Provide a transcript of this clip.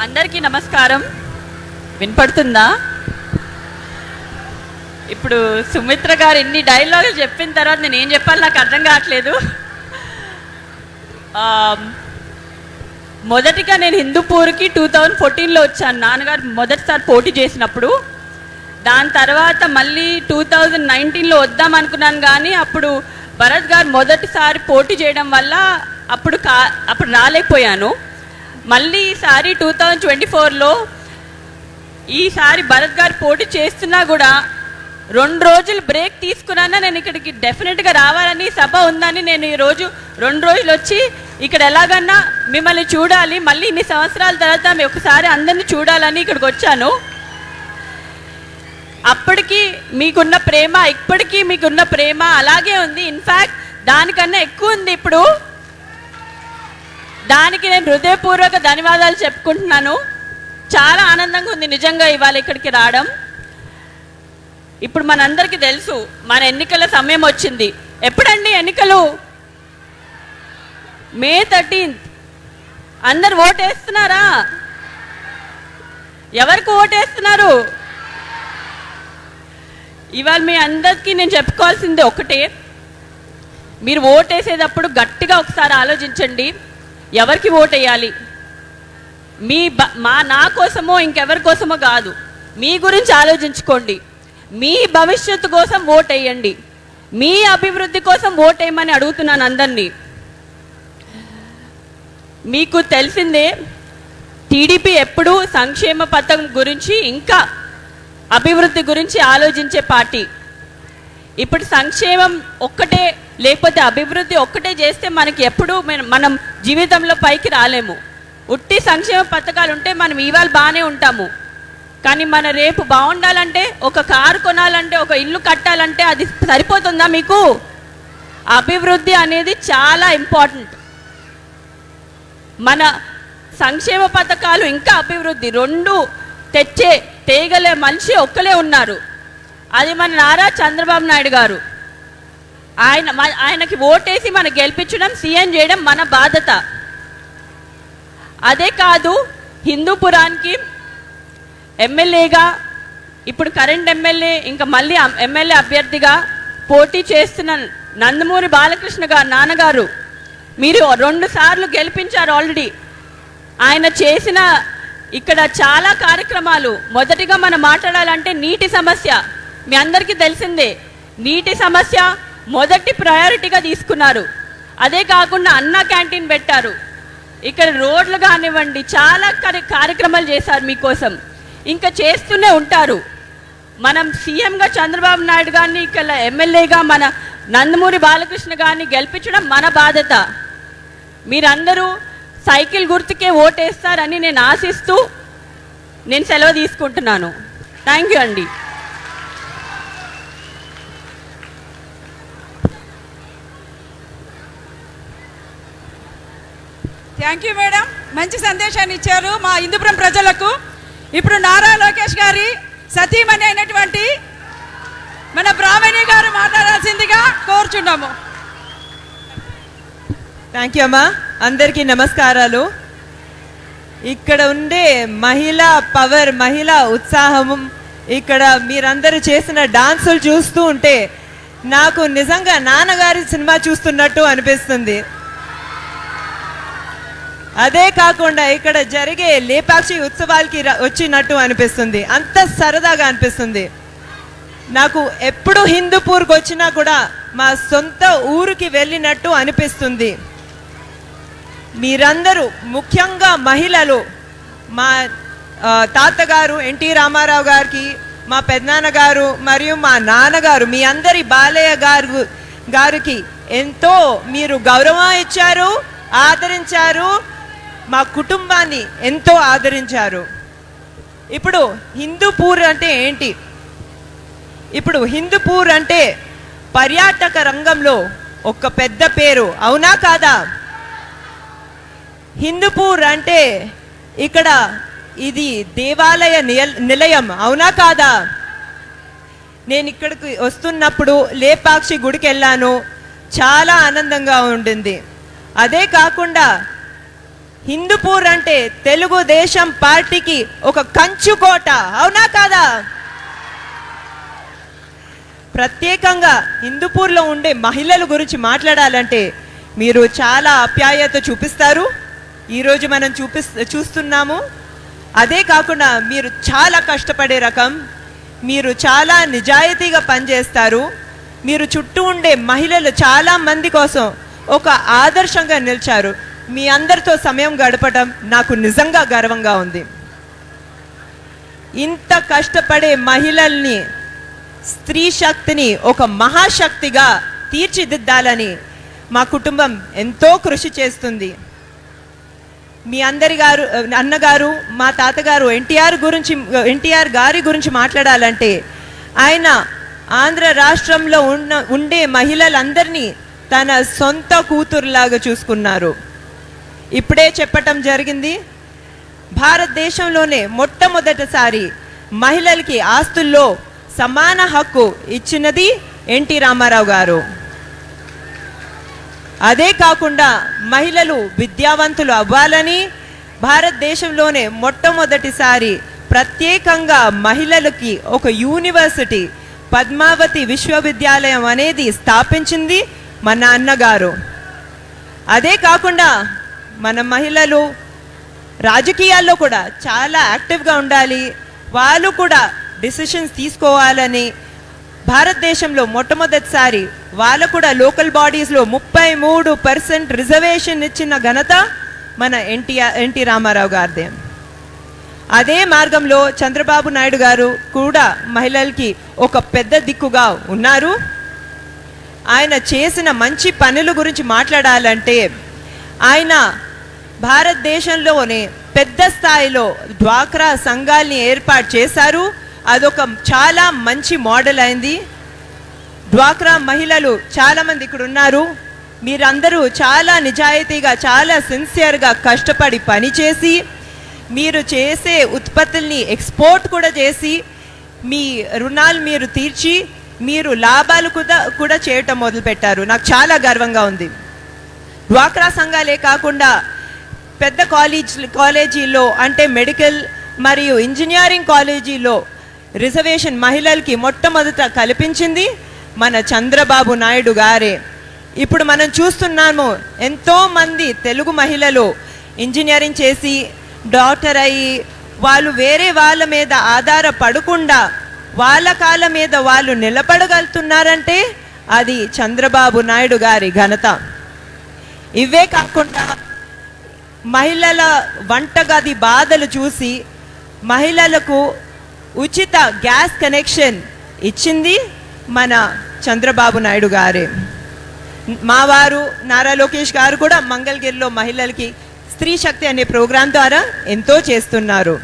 అందరికీ నమస్కారం. వినపడుతుందా? ఇప్పుడు సుమిత్ర గారు ఎన్ని డైలాగులు చెప్పిన తర్వాత నేను ఏం చెప్పాలి నాకు అర్థం కావట్లేదు. మొదటిగా నేను హిందూపూర్కి 2014లో వచ్చాను. నాన్నగారు మొదటిసారి పోటీ చేసినప్పుడు. దాని తర్వాత మళ్ళీ 2019లో వద్దాం అనుకున్నాను, కానీ అప్పుడు భరత్ గారు మొదటిసారి పోటీ చేయడం వల్ల అప్పుడు రాలేకపోయాను. మళ్ళీ ఈసారి 2024లో ఈసారి భరత్ గారు పోటీ చేస్తున్నా కూడా 2 రోజులు బ్రేక్ తీసుకున్నా నేను ఇక్కడికి డెఫినెట్గా రావాలని, సభ ఉందని నేను ఈరోజు 2 రోజులు వచ్చి ఇక్కడ ఎలాగన్నా మిమ్మల్ని చూడాలి, మళ్ళీ ఇన్ని సంవత్సరాల తర్వాత ఒకసారి అందరినీ చూడాలని ఇక్కడికి వచ్చాను. అప్పటికి మీకున్న ప్రేమ, ఇప్పటికీ మీకున్న ప్రేమ అలాగే ఉంది. ఇన్ఫ్యాక్ట్ దానికన్నా ఎక్కువ ఉంది ఇప్పుడు. దానికి నేను హృదయపూర్వక ధన్యవాదాలు చెప్పుకుంటున్నాను. చాలా ఆనందంగా ఉంది నిజంగా ఇవాళ ఇక్కడికి రావడం. ఇప్పుడు మనందరికీ తెలుసు మన ఎన్నికల సమయం వచ్చింది. ఎప్పుడండి ఎన్నికలు? మే 13. అందరు ఓటేస్తున్నారా? ఎవరికి ఓటేస్తున్నారు? ఇవాళ మీ అందరికీ నేను చెప్పుకోవాల్సింది ఒకటే, మీరు ఓటేసేటప్పుడు గట్టిగా ఒకసారి ఆలోచించండి, ఎవరికి ఓటేయాలి. నా కోసమో ఇంకెవరి కోసమో కాదు, మీ గురించి ఆలోచించుకోండి. మీ భవిష్యత్తు కోసం ఓటేయండి, మీ అభివృద్ధి కోసం ఓటేయమని అడుగుతున్నాను అందరినీ. మీకు తెలిసిందే, టీడీపీ ఎప్పుడూ సంక్షేమ పథకం గురించి ఇంకా అభివృద్ధి గురించి ఆలోచించే పార్టీ. ఇప్పుడు సంక్షేమం ఒక్కటే లేకపోతే అభివృద్ధి ఒక్కటే చేస్తే మనకి ఎప్పుడూ మనం జీవితంలో పైకి రాలేము. ఉట్టి సంక్షేమ పథకాలు ఉంటే మనం ఇవాళ బాగానే ఉంటాము, కానీ మన రేపు బాగుండాలంటే, ఒక కారు కొనాలంటే, ఒక ఇల్లు కట్టాలంటే అది సరిపోతుందా మీకు? అభివృద్ధి అనేది చాలా ఇంపార్టెంట్. మన సంక్షేమ పథకాలు ఇంకా అభివృద్ధి 2 తేగలే మనిషి ఒక్కలే ఉన్నారు, అది మన నారా చంద్రబాబు నాయుడు గారు. ఆయనకి ఓటేసి మనం గెలిపించడం, సీఎం చేయడం మన బాధ్యత. అదే కాదు, హిందూపురానికి ఎమ్మెల్యేగా, ఇప్పుడు కరెంట్ ఎమ్మెల్యే ఇంకా మళ్ళీ ఎమ్మెల్యే అభ్యర్థిగా పోటీ చేస్తున్న నందమూరి బాలకృష్ణ గారు నాన్నగారు, మీరు 2 సార్లు గెలిపించారు ఆల్రెడీ. ఆయన చేసిన ఇక్కడ చాలా కార్యక్రమాలు. మొదటిగా మనం మాట్లాడాలంటే నీటి సమస్య మీ అందరికీ తెలిసిందే. నీటి సమస్య మొదటి ప్రయారిటీగా తీసుకున్నారు. అదే కాకుండా అన్న క్యాంటీన్ పెట్టారు. ఇక్కడ రోడ్లు కానివ్వండి, చాలా కార్యక్రమాలు చేశారు మీకోసం, ఇంకా చేస్తూనే ఉంటారు. మనం సీఎంగా చంద్రబాబు నాయుడు గారిని, ఇక్కడ ఎమ్మెల్యేగా మన నందమూరి బాలకృష్ణ గారిని గెలిపించడం మన బాధ్యత. మీరందరూ సైకిల్ గుర్తుకే ఓటేస్తారని నేను ఆశిస్తూ నేను సెలవు తీసుకుంటున్నాను. థ్యాంక్ యూ అండి. థ్యాంక్ యూ మేడం, మంచి సందేశాన్ని ఇచ్చారు మా హిందూపురం ప్రజలకు. ఇప్పుడు నారా లోకేష్ గారి సతీమణి అయినటువంటి మన బ్రాహ్మణి గారు మాట్లాడాల్సిందిగా కోరుచున్నాము. థ్యాంక్ యూ అమ్మా. అందరికీ నమస్కారాలు. ఇక్కడ ఉండే మహిళా పవర్, మహిళా ఉత్సాహము, ఇక్కడ మీరందరూ చేసిన డాన్సులు చూస్తూ ఉంటే నాకు నిజంగా నాన్నగారి సినిమా చూస్తున్నట్టు అనిపిస్తుంది. అదే కాకుండా ఇక్కడ జరిగే లేపాక్షి ఉత్సవాలకి వచ్చినట్టు అనిపిస్తుంది. అంత సరదాగా అనిపిస్తుంది నాకు. ఎప్పుడు హిందూపూర్కి వచ్చినా కూడా మా సొంత ఊరికి వెళ్ళినట్టు అనిపిస్తుంది. మీరందరూ, ముఖ్యంగా మహిళలు, మా తాతగారు ఎన్టీ రామారావు గారికి, మా పెద్దనాన్నగారు మరియు మా నాన్నగారు, మీ అందరి బాలయ్య గారికి ఎంతో మీరు గౌరవం ఇచ్చారు, ఆదరించారు, మా కుటుంబాన్ని ఎంతో ఆదరించారు. ఇప్పుడు హిందూపూర్ అంటే ఏంటి? ఇప్పుడు హిందూపూర్ అంటే పర్యాటక రంగంలో ఒక పెద్ద పేరు, అవునా కాదా? హిందూపూర్ అంటే ఇక్కడ ఇది దేవాలయ నిలయం, అవునా కాదా? నేను ఇక్కడికి వస్తున్నప్పుడు లేపాక్షి గుడికి వెళ్ళాను, చాలా ఆనందంగా ఉండింది. అదే కాకుండా హిందూపూర్ అంటే తెలుగుదేశం పార్టీకి ఒక కంచుకోట, అవునా కాదా? ప్రత్యేకంగా హిందూపూర్లో ఉండే మహిళల గురించి మాట్లాడాలంటే మీరు చాలా ఆప్యాయత చూపిస్తారు. ఈరోజు మనం చూస్తున్నాము. అదే కాకుండా మీరు చాలా కష్టపడే రకం, మీరు చాలా నిజాయితీగా పనిచేస్తారు. మీరు చుట్టూ ఉండే మహిళలు చాలా మంది కోసం ఒక ఆదర్శంగా నిలిచారు. మీ అందరితో సమయం గడపడం నాకు నిజంగా గర్వంగా ఉంది. ఇంత కష్టపడే మహిళల్ని, స్త్రీ శక్తిని ఒక మహాశక్తిగా తీర్చిదిద్దాలని మా కుటుంబం ఎంతో కృషి చేస్తుంది. మీ అన్నగారు, మా తాతగారు ఎన్టీఆర్ గారి గురించి మాట్లాడాలంటే ఆయన ఆంధ్ర రాష్ట్రంలో ఉండే మహిళలందరినీ తన సొంత కూతురులాగా చూసుకున్నారు. ఇప్పుడే చెప్పటం జరిగింది, భారతదేశంలోనే మొట్టమొదటిసారి మహిళలకి ఆస్తుల్లో సమాన హక్కు ఇచ్చినది ఎన్టీ రామారావు గారు. అదే కాకుండా మహిళలు విద్యావంతులు అవ్వాలని భారతదేశంలోనే మొట్టమొదటిసారి ప్రత్యేకంగా మహిళలకి ఒక యూనివర్సిటీ, పద్మావతి విశ్వవిద్యాలయం అనేది స్థాపించింది మన అన్నగారు. అదే కాకుండా మన మహిళలు రాజకీయాల్లో కూడా చాలా యాక్టివ్గా ఉండాలి, వాళ్ళు కూడా డిసిషన్స్ తీసుకోవాలని భారతదేశంలో మొట్టమొదటిసారి వాళ్ళు కూడా లోకల్ బాడీస్లో 33% రిజర్వేషన్ ఇచ్చిన ఘనత మన ఎన్టీ రామారావు గారిదే. అదే మార్గంలో చంద్రబాబు నాయుడు గారు కూడా మహిళలకి ఒక పెద్ద దిక్కుగా ఉన్నారు. ఆయన చేసిన మంచి పనుల గురించి మాట్లాడాలంటే ఆయన భారతదేశంలోనే పెద్ద స్థాయిలో డ్వాక్రా సంఘాల్ని ఏర్పాటు చేశారు. అదొక చాలా మంచి మోడల్ అయింది. డ్వాక్రా మహిళలు చాలామంది ఇక్కడ ఉన్నారు. మీరందరూ చాలా నిజాయితీగా, చాలా సిన్సియర్గా కష్టపడి పనిచేసి మీరు చేసే ఉత్పత్తుల్ని ఎక్స్పోర్ట్ కూడా చేసి మీ రుణాలు మీరు తీర్చి మీరు లాభాలు కూడా చేయటం మొదలుపెట్టారు. నాకు చాలా గర్వంగా ఉంది. డ్వాక్రా సంఘాలే కాకుండా పెద్ద కాలేజీల్లో అంటే మెడికల్ మరియు ఇంజనీరింగ్ కాలేజీలో రిజర్వేషన్ మహిళలకి మొట్టమొదట కల్పించింది మన చంద్రబాబు నాయుడు గారే. ఇప్పుడు మనం చూస్తున్నాము, ఎంతోమంది తెలుగు మహిళలు ఇంజనీరింగ్ చేసి డాక్టర్ అయ్యి వాళ్ళు వేరే వాళ్ళ మీద ఆధారపడకుండా వాళ్ళ కాళ్ళ మీద వాళ్ళు నిలబడగలుగుతున్నారంటే అది చంద్రబాబు నాయుడు గారి ఘనత. ఇవే కాకుండా మహిళల వంటగది బాధలు చూసి మహిళలకు ఉచిత గ్యాస్ కనెక్షన్ ఇచ్చింది మన చంద్రబాబు నాయుడు గారే. మా వారు నారా లోకేష్ గారు కూడా మంగళగిరిలో మహిళలకి స్త్రీ శక్తి అనే ప్రోగ్రాం ద్వారా ఎంతో చేస్తున్నారు.